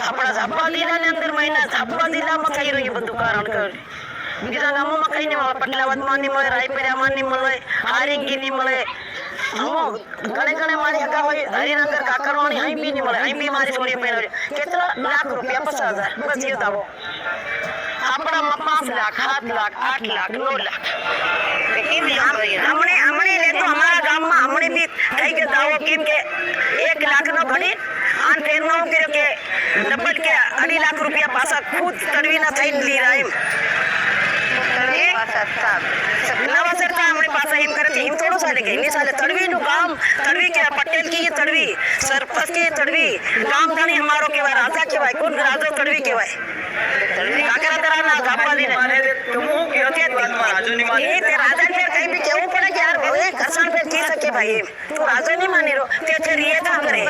આપણા ઝાપા જિલ્લાની અંદર મહિના ઝાપા જિલ્લામાં થઈ રહ્યું બધું કારણ કર બીજા ગામોમાં કઈ નહીં મળે, પટલાવદમાં નહીં મળે, રાયપુરામાં નહીં મળે, હારીંગી નહીં મળે, ઘણે મારી અગા હોય હરિનગર કાકરવાણી અહીં બી નહીં મળે, અહીં બી મારી છોડી પહેરાવી કેટલા લાખ રૂપિયા 50,000 બસ એ દાવો આપણામાં 5 લાખ 7 લાખ 8 લાખ 9 લાખ હમણે લેતો અમારા ગામમાં હમણે બી થઈ ગયો દાવો કેમ કે 1 લાખ નો ઘડી આન ફેરનો કર્યો કે ડબલ કે 2.5 લાખ રૂપિયા પાછા ખુદ તડવીના થઈને લીધા એમ નવા સરકાર हमारे पास एम करे थे, एम थोड़ा साले के नहीं साले तड़वी नु गांव तड़वी के पटेल की ये तड़वी सरपंच की तड़वी गांव धनी हमारो के भाई राजा के भाई कौन राजा तड़वी के भाई काकरा तेरा ना गापा दी ने तुम के राजो नहीं माने ये ते राजा के कहीं भी केવું પડે કે યાર હવે કસાન पे की सके भाई तू राजा नहीं माने रो ते रिए था करे